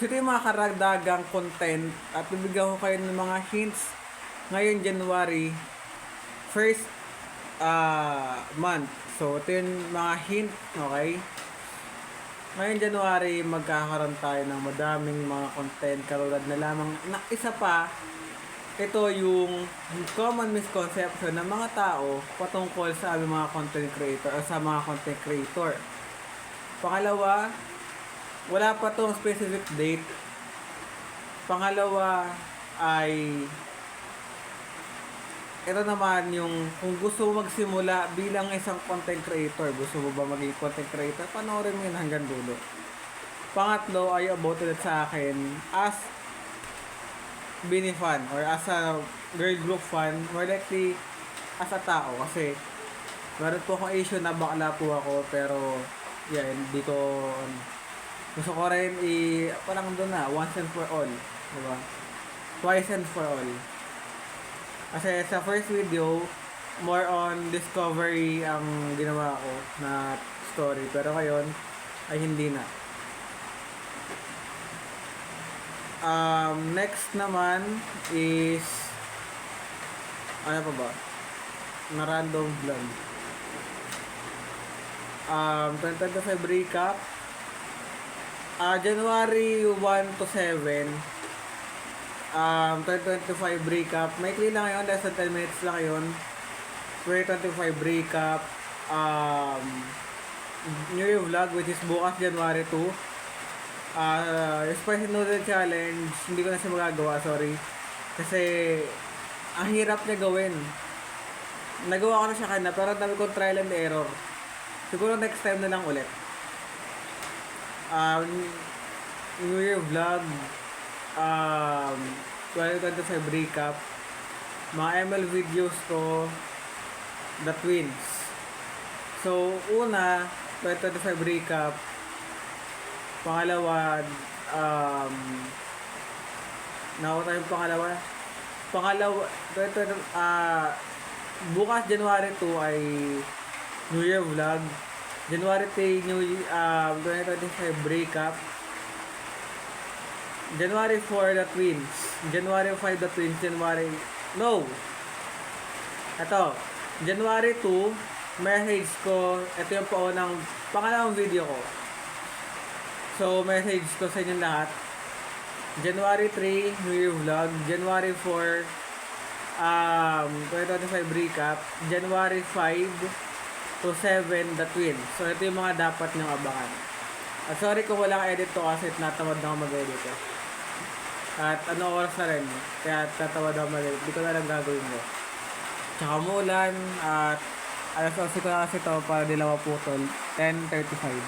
So ito yung mga karagdagang content at bibigyan ko kayo ng mga hints ngayon January first month. So ito yung mga hint, okay? Ngayon January magkakaroon tayo ng madaming mga content katulad na lamang na isa pa. Ito yung common misconception ng mga tao patungkol sa aming mga content creator o sa mga content creator. Pangalawa, wala pa tong specific date. Pangalawa ay ito naman yung kung gusto mo magsimula bilang isang content creator, gusto mo ba maging content creator, panoorin mo yun hanggang dulo. Pangatlo ay about ulit sa akin as Bini fan or as a girl group fan, more likely as a tao kasi meron po akong issue na bakla po ako pero yeah, hindi ko gusto ko rin parang doon na once and for all, diba? Twice and for all. Kasi sa first video, more on discovery ang ginawa ko na story. Pero ngayon, ay hindi na. Next naman is ano pa ba? Na random vlog. 2025 recap. January 1 to 7. 2025 recap. Maikli lang ngayon, less than 10 minutes lang ngayon. 2025 recap. New Year vlog which is bukas January 2. Spicy Noodle Challenge, hindi ko na siya magagawa, sorry. Kasi, ang hirap niya gawin. Nagawa ko na siya kanina, pero dami kong trial and error. Siguro next time na lang ulit. New Year vlog, 2025 recap, mga ML videos ko, The Twins. So, una, 2025 recap. Pangalawa, nakuha tayong pangalawa, bukas January 2 ay New Year vlog. January 3, 2025 breakup. January 4, The Twins. January 5, The Twins. January 2, message ko. Ito yung pangalawang video ko. So, message ko sa inyo lahat. January 3, New Year vlog. January 4, 2025 recap. January 5 to 7, The Twins. So, ito yung mga dapat nyong abangan. At sorry kung walang edit to kasi natamad na ako mag-edit eh. At ano oras na rin. Kaya tatamad ako mag-edit. Hindi ko na lang gagawin mo. Tsaka umulan at alas 11 ko na kasi ito para di lang maputol. 10:35.